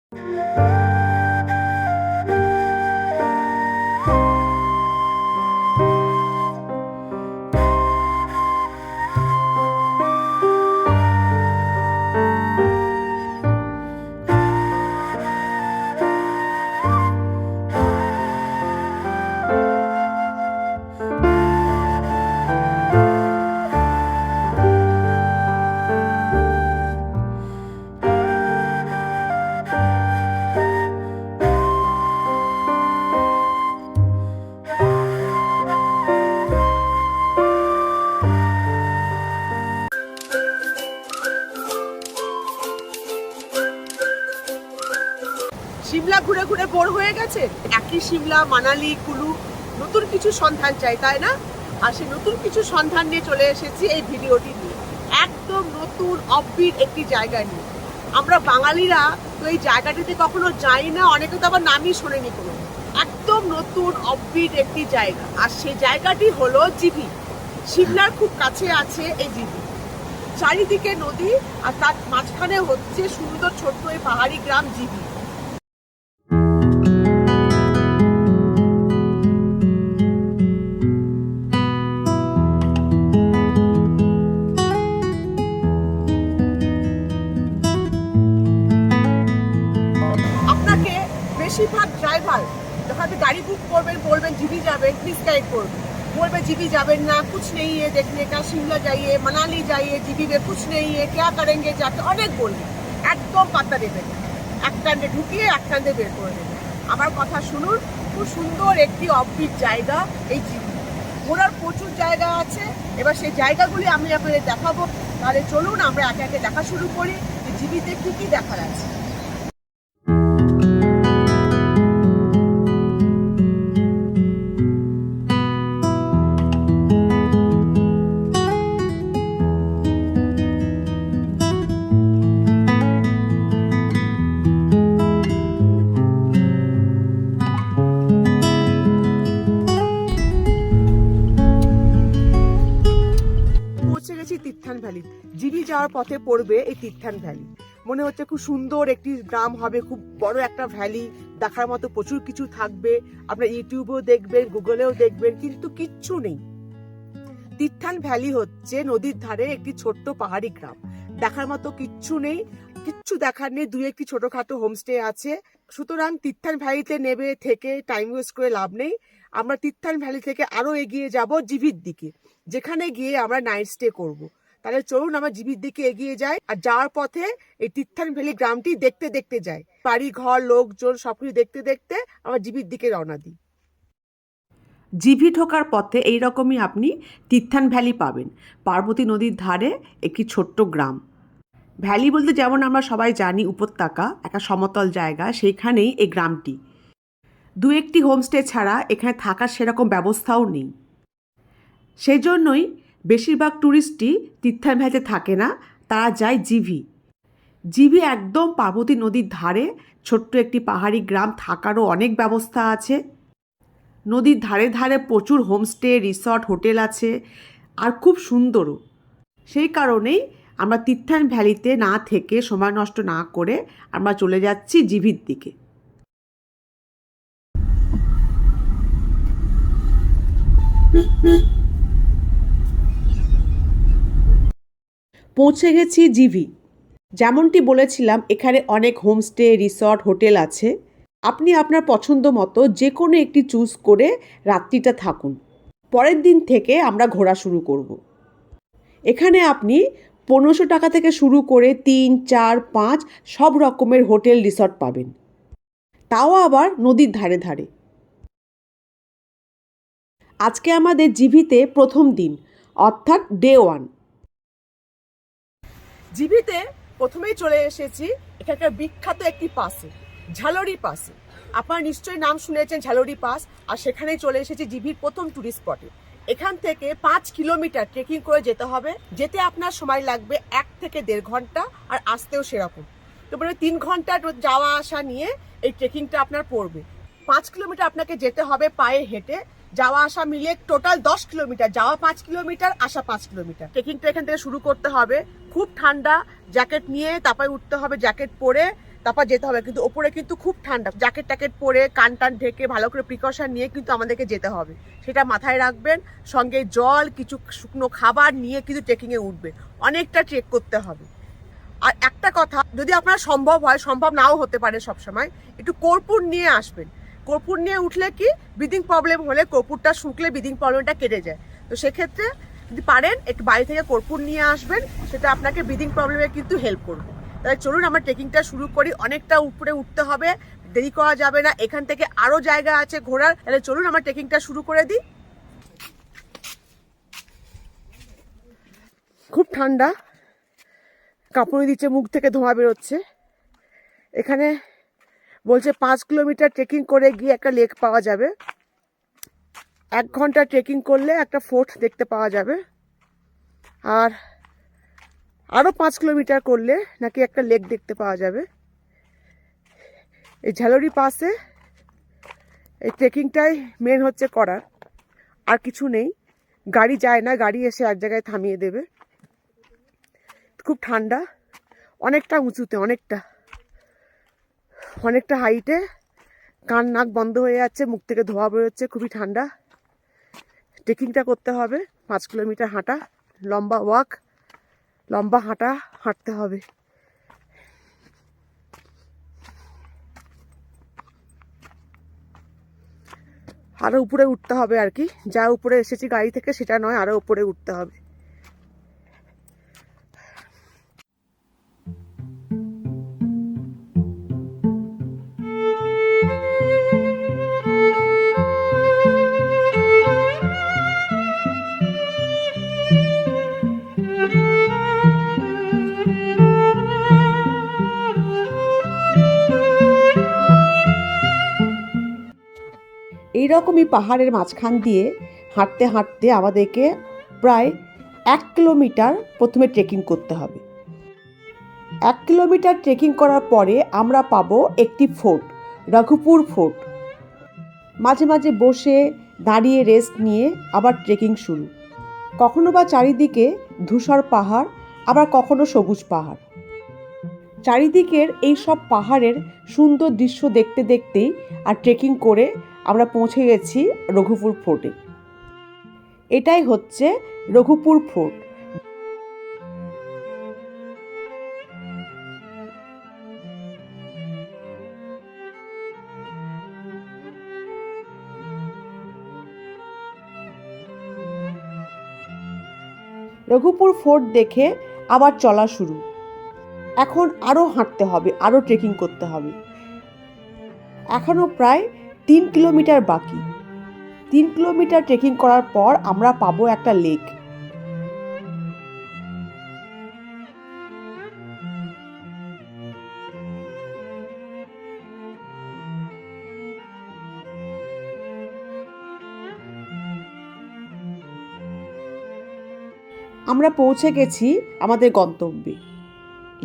সিমলা ঘুরে ঘুরে বোর হয়ে গেছে, একই সিমলা, মানালি, কুলু, নতুন কিছু সন্ধান চাই, তাই না? আর সেই নতুন কিছু সন্ধান নিয়ে চলে এসেছি এই ভিডিওটি নিয়ে, একদম নতুন অফবিট একটি জায়গা নিয়ে। আমরা বাঙালিরা তো এই জায়গাটিতে কখনো যাই না, অনেকে তো আবার নামই শোনেনি কোনো। একদম নতুন অফবিট একটি জায়গা, আর সেই জায়গাটি হলো জিভি। সিমলার খুব কাছে আছে এই জিভি। চারিদিকে নদী, আর তার মাঝখানে হচ্ছে সুন্দর ছোট্ট এই পাহাড়ি গ্রাম জিভি। বেশিরভাগ ড্রাইভার যখন আপনি গাড়ি বুক করবেন বলবেন জিভি যাবেন, প্লিজ গাইড করবেন, বলবে জিভি যাবেন না, कुछ नहीं है देखने का, शिमला जाइए, मनाली जाइए, জিভি में कुछ नहीं है, क्या करेंगे जाके অনেক বলবে। একদম পাত্তা দেবেন না, এক কান্দে ঢুকিয়ে এক কান্দে বের করে দেবেন। আমার কথা শুনুন, খুব সুন্দর একটি অফবিট জায়গা এই জিভি। ঘোরার প্রচুর জায়গা আছে, এবার সেই জায়গাগুলি আমি আপনাদের দেখাবো। তাহলে চলুন আমরা একে একে দেখা শুরু করি যে জিভিতে কি কি দেখার আছে। তির্থান ভ্যালি, জিভি যাওয়ার পথে পড়বে এই তির্থান ভ্যালি। মনে হচ্ছে খুব সুন্দর একটি গ্রাম হবে, খুব বড় একটা ভ্যালি, দেখার মতো প্রচুর কিছু থাকবে। আপনার ইউটিউবেও দেখবেন, গুগলেও দেখবেন, কিন্তু কিচ্ছু নেই। তির্থান ভ্যালি হচ্ছে নদীর ধারে একটি ছোট্ট পাহাড়ি গ্রাম, দেখার মতো কিচ্ছু নেই, কিচ্ছু দেখার নেই। দুই একটি ছোটখাটো হোমস্টে আছে, সুতরাং তির্থান ভ্যালিতে নেবে থেকে টাইম ওয়েস্ট করে লাভ নেই। আমরা তির্থান ভ্যালি থেকে আরো এগিয়ে যাব জিভির দিকে, যেখানে গিয়ে আমরা নাইট স্টে করব। তাহলে চলুন আমরা জিভির দিকে এগিয়ে যাই, আর যাওয়ার পথে এই তির্থান ভ্যালি গ্রামটি দেখতে দেখতে যাই, বাড়ি ঘর লোকজন সবকিছু দেখতে দেখতে আমরা জিভির দিকে রওনা দিই। জিভি ঢোকার পথে এইরকমই আপনি তির্থান ভ্যালি পাবেন, পার্বতী নদীর ধারে একটি ছোট্ট গ্রাম। ভ্যালি বলতে যেমন আমরা সবাই জানি উপত্যকা, একটা সমতল জায়গা, সেইখানেই এই গ্রামটি। দু একটি হোমস্টে ছাড়া এখানে থাকার সেরকম ব্যবস্থাও নেই। সেই জন্যই বেশিরভাগ ট্যুরিস্টই তির্থান ভ্যালিতে থাকে না, তারা যায় জিভি। জিভি একদম পার্বতী নদীর ধারে ছোট্ট একটি পাহাড়ি গ্রাম, থাকারও অনেক ব্যবস্থা আছে। নদীর ধারে ধারে প্রচুর হোমস্টে, রিসর্ট, হোটেল আছে, আর খুব সুন্দরও। সেই কারণেই আমরা তির্থান ভ্যালিতে না থেকে, সময় নষ্ট না করে আমরা চলে যাচ্ছি জিভির দিকে। পৌঁছে গেছি জিভি। যেমনটি বলেছিলাম, এখানে অনেক হোমস্টে, রিসর্ট, হোটেল আছে। আপনি আপনার পছন্দ মতো যে কোনো একটি চুজ করে রাত্রিটা থাকুন। পরের দিন থেকে আমরা ঘোরা শুরু করব। এখানে আপনি 1500 টাকা থেকে শুরু করে 3, 4, 5 সব রকমের হোটেল, রিসর্ট পাবেন, তাও আবার নদীর ধারে ধারে। আজকে আমাদের জিভিতে প্রথম দিন, অর্থাৎ ডে 1। জিভিতে প্রথমেই চলে এসেছি এখানকার বিখ্যাত একটি পাসে, ঝালরি পাসে। আপনারা নিশ্চয়ই নাম শুনেছেন ঝালরি পাস, আর সেখানেই চলে এসেছি জিভির প্রথম টুরিস্ট স্পটে। এখান থেকে 5 কিলোমিটার ট্রেকিং করে যেতে হবে। যেতে আপনার সময় লাগবে 1 থেকে 1.5 ঘন্টা, আর আসতেও সেরকম। তো মানে 3 ঘন্টা যাওয়া আসা নিয়ে এই ট্রেকিংটা আপনার পড়বে। 5 কিলোমিটার আপনাকে যেতে হবে পায়ে হেঁটে, যাওয়া আসা মিলে টোটাল 10 কিলোমিটার, যাওয়া 5 কিলোমিটার, আসা 5 কিলোমিটার। ট্রেকিংটা এখান থেকে শুরু করতে হবে। খুব ঠান্ডা, জ্যাকেট নিয়ে তারপরে উঠতে হবে, জ্যাকেট পরে তারপর যেতে হবে। কিন্তু ওপরে কিন্তু খুব ঠান্ডা, জ্যাকেট ট্যাকেট পরে কান টান ঢেকে ভালো করে প্রিকশন নিয়ে কিন্তু আমাদেরকে যেতে হবে, সেটা মাথায় রাখবেন। সঙ্গে জল, কিছু শুকনো খাবার নিয়ে কিন্তু ট্রেকিংয়ে উঠবে, অনেকটা ট্রেক করতে হবে। আর একটা কথা, যদি আপনার সম্ভব হয়, সম্ভব নাও হতে পারে সবসময়, একটু কর্পূর নিয়ে আসবেন। কর্পূর নিয়ে উঠলে কি, ব্রিদিং প্রবলেম হলে কর্পূরটা শুকলে ব্রিদিং প্রবলেমটা কেটে যায়। তো সেক্ষেত্রে যদি পারেন একটু বাড়ি থেকে কর্পূর নিয়ে আসবেন, সেটা আপনাকে ব্রিদিং প্রবলেমে কিন্তু হেল্প করবে। তাহলে চলুন আমরা ট্রেকিংটা শুরু করি। অনেকটা উপরে উঠতে হবে, দেরি করা যাবে না, এখান থেকে আরো জায়গা আছে ঘোরার। তাহলে চলুন আমরা ট্রেকিংটা শুরু করে দিই। খুব ঠান্ডা, কাঁপুনি দিচ্ছে, মুখ থেকে ধোঁয়া বেরোচ্ছে। এখানে বলছে 5 কিলোমিটার ট্রেকিং করে গিয়ে একটা লেক পাওয়া যাবে। 1 ঘন্টা ট্রেকিং করলে একটা ফোর্ট দেখতে পাওয়া যাবে। আর আরও 5 কিলোমিটার করলে নাকি একটা লেক দেখতে পাওয়া যাবে। এই ঝালরি পাসে এই ট্রেকিংটাই মেন হচ্ছে করার, আর কিছু নেই। গাড়ি যায় না, গাড়ি এসে এক জায়গায় থামিয়ে দেবে। খুব ঠান্ডা, অনেকটা উঁচুতে, অনেকটা হাইটে, কান নাক বন্ধ হয়ে যাচ্ছে, মুখ থেকে ধোঁয়া বেরোচ্ছে, খুবই ঠান্ডা। ট্রেকিংটা করতে হবে 5 কিলোমিটার হাঁটা, লম্বা ওয়াক, লম্বা হাঁটতে হবে। আরো উপরে উঠতে হবে আর কি, যা উপরে এসেছি গাড়ি থেকে সেটা নয়, আরো উপরে উঠতে হবে। এইরকমই পাহাড়ের মাঝখান দিয়ে হাঁটতে হাঁটতে আমাদেরকে প্রায় 1 কিলোমিটার প্রথমে ট্রেকিং করতে হবে। 1 কিলোমিটার ট্রেকিং করার পরে আমরা পাবো একটি ফোর্ট, রঘুপুর ফোর্ট। মাঝে মাঝে বসে দাঁড়িয়ে রেস্ট নিয়ে আবার ট্রেকিং শুরু। কখনো বা চারিদিকে ধূসর পাহাড়, আবার কখনো সবুজ পাহাড়। চারিদিকের এই সব পাহাড়ের সুন্দর দৃশ্য দেখতে দেখতেই আর ট্রেকিং করে আমরা পৌঁছে গেছি রঘুপুর ফোর্টে। এটাই হচ্ছে রঘুপুর ফোর্ট। রঘুপুর ফোর্ট দেখে আবার চলা শুরু। এখন আরও হাঁটতে হবে, আরও ট্রেকিং করতে হবে। এখনও প্রায় 3 কিলোমিটার বাকি। 3 কিলোমিটার ট্রেকিং করার পর আমরা পাবো একটা লেক। আমরা পৌঁছে গেছি আমাদের গন্তব্যে,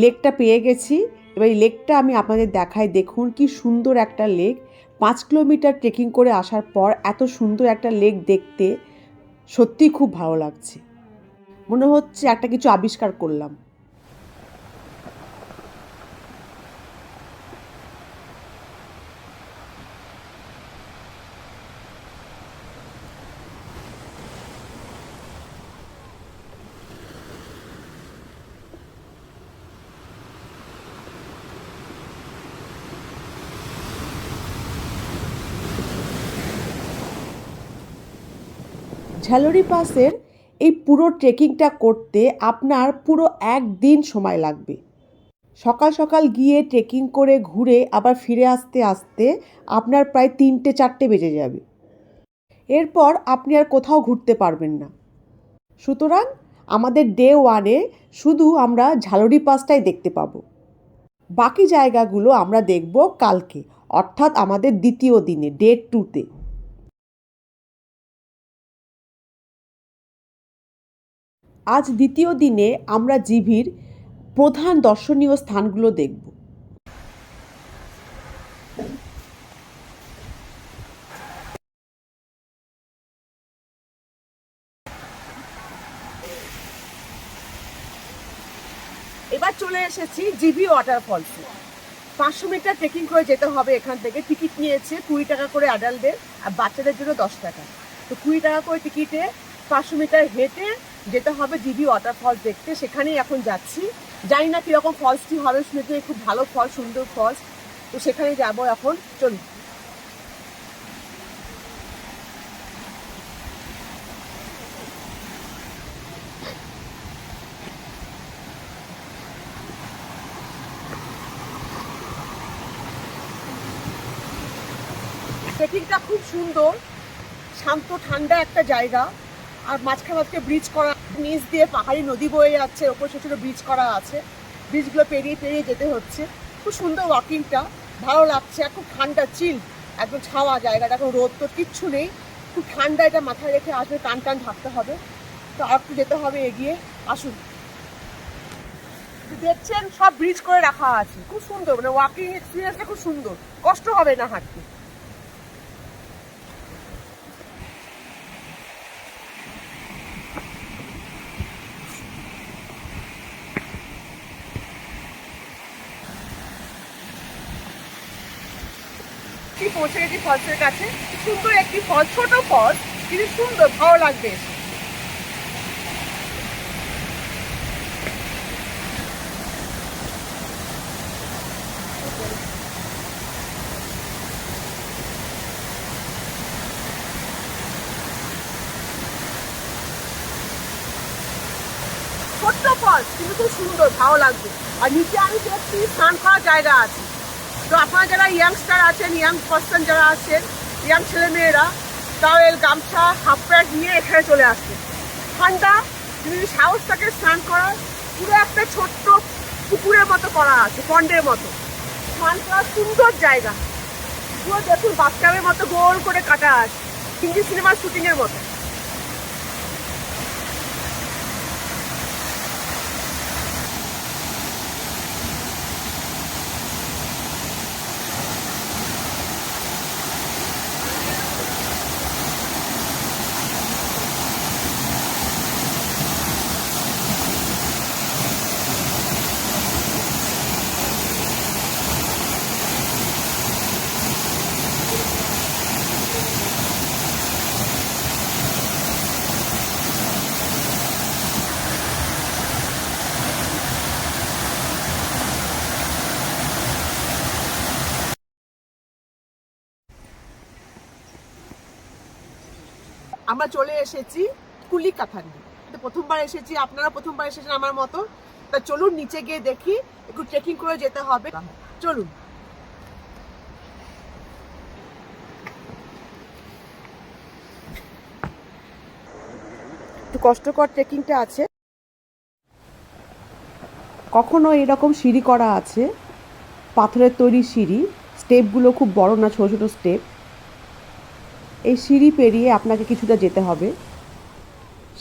লেকটা পেয়ে গেছি। এবার এই লেকটা আমি আপনাদের দেখাই, দেখুন কি সুন্দর একটা লেক। 5 কিলোমিটার ট্রেকিং করে আসার পর এত সুন্দর একটা লেক দেখতে সত্যিই খুব ভালো লাগছে। মনে হচ্ছে একটা কিছু আবিষ্কার করলাম। ঝালরি পাসের এই পুরো ট্রেকিংটা করতে আপনার পুরো 1 দিন সময় লাগবে। সকাল সকাল গিয়ে ট্রেকিং করে ঘুরে আবার ফিরে আসতে আসতে আপনার প্রায় 3-4 বেজে যাবে। এরপর আপনি আর কোথাও ঘুরতে পারবেন না। সুতরাং আমাদের ডে 1-এ শুধু আমরা ঝালরি পাসটাই দেখতে পাবো। বাকি জায়গাগুলো আমরা দেখব কালকে, অর্থাৎ আমাদের দ্বিতীয় দিনে, ডে 2-তে। আজ দ্বিতীয় দিনে আমরা জিভির প্রধান দর্শনীয় স্থানগুলো দেখব। এবার চলে এসেছি জিভি ওয়াটারফলসে। 500 মিটার ট্রেকিং করে যেতে হবে এখান থেকে। টিকিট নিয়েছে 20 টাকা করে অ্যাডাল্টদের, আর বাচ্চাদের জন্য 10 টাকা। তো 20 টাকা করে টিকিটে 500 মিটার হেঁটে যেতে হবে জিবি ওয়াটারফলস দেখতে। সেখানেই এখন যাচ্ছি। জানি না কীরকম ফলসটি হবে, শুনেছি খুব ভালো ফল, সুন্দর ফলস। তো সেখানে যাবো এখন, চলুন। ট্রেকিংটা খুব সুন্দর, শান্ত ঠান্ডা একটা জায়গা। আর মাঝখানে ব্রিজ করা, নিচ দিয়ে পাহাড়ি নদী বয়ে যাচ্ছে, ওপর ছোটো ছোটো ব্রিজ করা আছে। ব্রিজগুলো পেরিয়ে পেরিয়ে যেতে হচ্ছে। খুব সুন্দর ওয়াকিংটা, ভালো লাগছে। খুব ঠান্ডা, চিল একদম ছাওয়া জায়গাটা, এখন রোদ তো কিচ্ছু নেই, খুব ঠান্ডা। এটা মাথায় রেখে আসবে, টান টান ঢাকতে হবে। তো আর একটু যেতে হবে এগিয়ে, আসুন। দেখছেন সব ব্রিজ করে রাখা আছে, খুব সুন্দর, মানে ওয়াকিং এক্সপিরিয়েন্সটা খুব সুন্দর, কষ্ট হবে না হাঁটতে। পৌঁছে গেছি ফলসের কাছে। সুন্দর একটি ফল, ছোট ফল কিন্তু সুন্দর, ভালো লাগবে। ছোট্ট ফল কিন্তু খুব সুন্দর, ভালো লাগবে। আর নিচে আমি দেখছি স্নান করার জায়গা আছে। তো আপনারা যারা ইয়াংস্টার আছেন, ইয়াং পার্সন যারা আছেন, ইয়াং ছেলেমেয়েরা, টাওয়েল, গামছা, হাফ প্যান্ট নিয়ে এখানে চলে আসবে। ঠান্ডা, যদি সাহস থাকে স্নান করার, পুরো একটা ছোট্ট পুকুরের মতো করা আছে, পন্ডের মতো। স্নান করার সুন্দর জায়গা, পুরো দেখুন বাথটাবের মতো গোল করে কাটা আছে, হিন্দি সিনেমার শুটিংয়ের মতো। আমরা চলে এসেছি কুলিকাথান্ডি। প্রথমবার এসেছি, আপনারা প্রথমবার এসেছেন আমার মতো। তা চলুন নিচে গিয়ে দেখি, একটু ট্রেকিং করে যেতে হবে, চলুন। একটু কষ্টকর ট্রেকিংটা আছে। কখনো এরকম সিঁড়ি করা আছে, পাথরের তৈরি সিঁড়ি। স্টেপগুলো খুব বড় না, ছোট ছোট স্টেপ। এই সিঁড়ি পেরিয়ে আপনাকে কিছুটা যেতে হবে।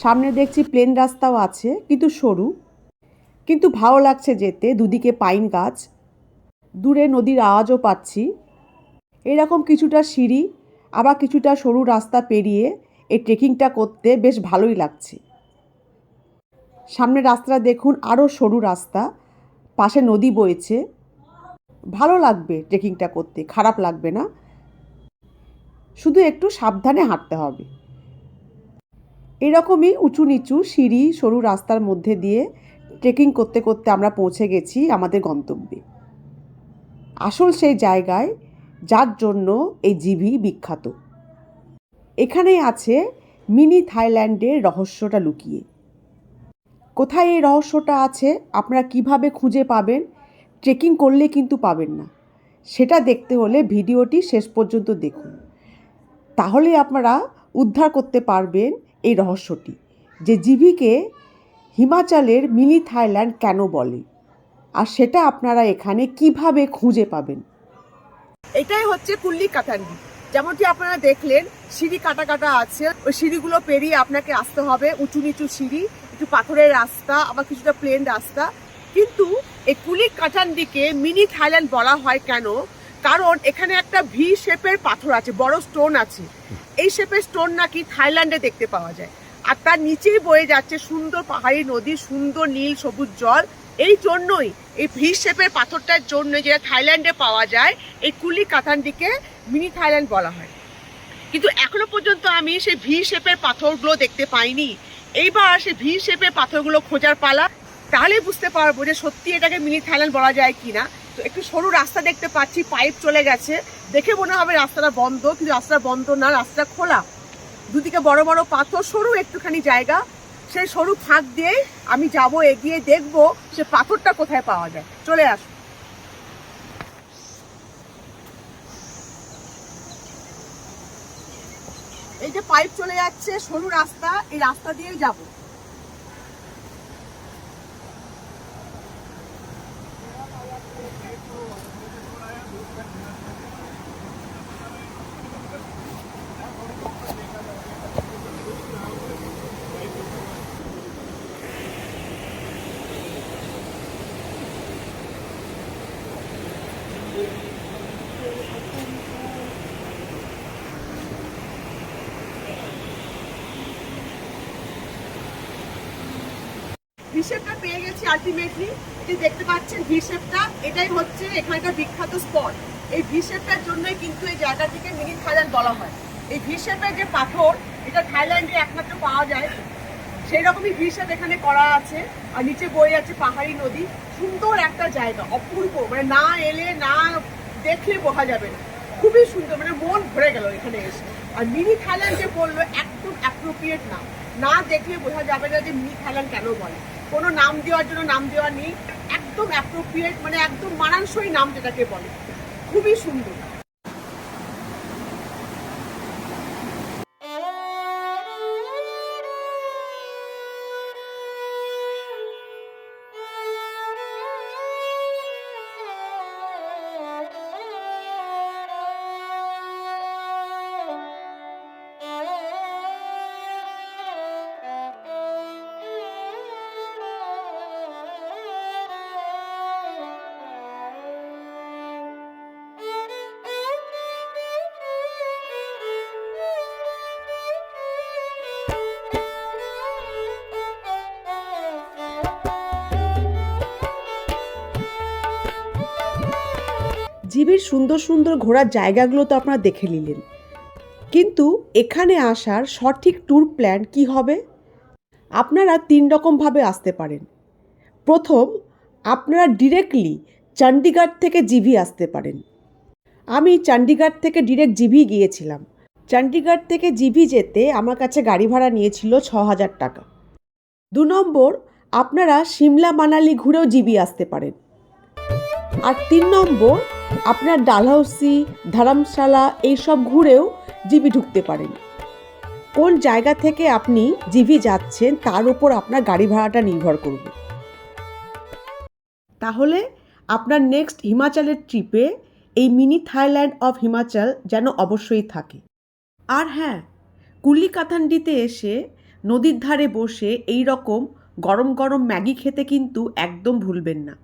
সামনে দেখছি প্লেন রাস্তাও আছে, কিন্তু সরু, কিন্তু ভালো লাগছে যেতে। দুদিকে পাইন গাছ, দূরে নদীর আওয়াজও পাচ্ছি। এরকম কিছুটা সিঁড়ি, আবার কিছুটা সরু রাস্তা পেরিয়ে এই ট্রেকিংটা করতে বেশ ভালোই লাগছে। সামনে রাস্তাটা দেখুন, আরও সরু রাস্তা, পাশে নদী বইছে। ভালো লাগবে ট্রেকিংটা করতে, খারাপ লাগবে না। শুধু একটু সাবধানে হাঁটতে হবে। এরকমই উঁচু নিচু সিঁড়ি, সরু রাস্তার মধ্যে দিয়ে ট্রেকিং করতে করতে আমরা পৌঁছে গেছি আমাদের গন্তব্যে, আসল সেই জায়গায় যার জন্য এই জিভি বিখ্যাত। এখানেই আছে মিনি থাইল্যান্ডের রহস্যটা লুকিয়ে। কোথায় এই রহস্যটা আছে, আপনারা কিভাবে খুঁজে পাবেন, ট্রেকিং করলে কিন্তু পাবেন না। সেটা দেখতে হলে ভিডিওটি শেষ পর্যন্ত দেখুন, তাহলে আপনারা উদ্ধার করতে পারবেন এই রহস্যটি, যে জিভিকে হিমাচলের মিনি থাইল্যান্ড কেন বলে, আর সেটা আপনারা এখানে কিভাবে খুঁজে পাবেন। এটাই হচ্ছে কুলিকাথান্ডি। যেমনটি আপনারা দেখলেন, সিঁড়ি কাটা কাটা আছে, ওই সিঁড়িগুলো পেরিয়ে আপনাকে আসতে হবে। উঁচু নিচু সিঁড়ি, একটু পাথরের রাস্তা, আবার কিছুটা প্লেন রাস্তা। কিন্তু এই কুলিকাথান্ডিকে মিনি থাইল্যান্ড বলা হয় কেন? কারণ এখানে একটা ভি শেপের পাথর আছে, বড় স্টোন আছে। এই শেপের স্টোন নাকি থাইল্যান্ডে দেখতে পাওয়া যায়। আর তার নিচেই বয়ে যাচ্ছে সুন্দর পাহাড়ি নদী, সুন্দর নীল সবুজ জল, এই জন্যই এই ভি শেপের পাথরটার জন্য যেটা থাইল্যান্ডে পাওয়া যায়, এই কুলি কাথানডিকে মিনি থাইল্যান্ড বলা হয়। কিন্তু এখনো পর্যন্ত আমি সেই ভি শেপের পাথরগুলো দেখতে পাইনি। এইবার সেই ভি শেপের পাথরগুলো খোঁজার পালা, তাহলে বুঝতে পারবো যে সত্যি এটাকে মিনি থাইল্যান্ড বলা যায় কিনা। তো একটু সরু রাস্তা দেখতে পাচ্ছি, পাইপ চলে গেছে, দেখে মনে হবে রাস্তাটা বন্ধ, কিন্তু রাস্তাটা বন্ধ না, রাস্তাটা খোলা। দুদিকে বড় বড় পাথর, সরু একটুখানি জায়গা, সেই সরু ফাঁক দিয়েই আমি যাব, এগিয়ে দেখবো সে পাথরটা কোথায় পাওয়া যায়। চলে আসো। এই যে পাইপ চলে যাচ্ছে, সরু রাস্তা, এই রাস্তা দিয়েই যাবো। ভি শেপটা পেয়ে গেছি আলটিমেটলি। এটি দেখতে পাচ্ছেন ভি শেপটা, এটাই হচ্ছে এখানকার বিখ্যাত স্পট। এই ভি শেপটার জন্যই কিন্তু এই জায়গাটিকে মিনি থাইল্যান্ড বলা হয়। এই ভি শেপের যে পাথর, এটা থাইল্যান্ডে একমাত্র পাওয়া যায়। সেই রকমই ভি শেপ এখানে করা আছে, আর নিচে বয়ে যাচ্ছে পাহাড়ি নদী। সুন্দর একটা জায়গা, অপূর্ব, মানে না এলে না দেখলে বোঝা যাবে না। খুবই সুন্দর, মানে মন ভরে গেল এখানে এসে। আর মিনি থাইল্যান্ড যে বললো, একদম অ্যাপ্রোপ্রিয়েট নাম, না দেখলে বোঝা যাবে না যে মিনি থাইল্যান্ড কেন বলে। কোনো নাম দেওয়ার জন্য নাম দেওয়া নেই, একদম অ্যাপ্রোপ্রিয়েট, মানে একদম মানানসই নাম যেটাকে বলে। খুবই সুন্দর। জিবির সুন্দর সুন্দর ঘোরার জায়গাগুলো তো আপনারা দেখে নিলেন, কিন্তু এখানে আসার সঠিক ট্যুর প্ল্যান কি হবে? আপনারা 3 রকমভাবে আসতে পারেন। প্রথম, আপনারা ডিরেক্টলি চণ্ডীগড় থেকে জিভি আসতে পারেন। আমি চণ্ডীগড় থেকে ডিরেক্ট জিভি গিয়েছিলাম। চণ্ডীগড় থেকে জিভি যেতে আমার কাছে গাড়ি ভাড়া নিয়েছিল 6,000 টাকা। 2 নম্বর, আপনারা সিমলা মানালি ঘুরেও জিভি আসতে পারেন। আর 3 নম্বর, আপনার ডালহৌসি, ধর্মশালা এইসব ঘুরেও জিভি ঢুকতে পারেন। কোন জায়গা থেকে আপনি জিভি যাচ্ছেন তার উপর আপনার গাড়ি ভাড়াটা নির্ভর করবে। তাহলে আপনার নেক্সট হিমাচলের ট্রিপে এই মিনি থাইল্যান্ড অফ হিমাচল যেন অবশ্যই থাকে। আর হ্যাঁ, কুলি কাথানডিতে এসে নদীর ধারে বসে এই রকম গরম গরম ম্যাগি খেতে কিন্তু একদম ভুলবেন না।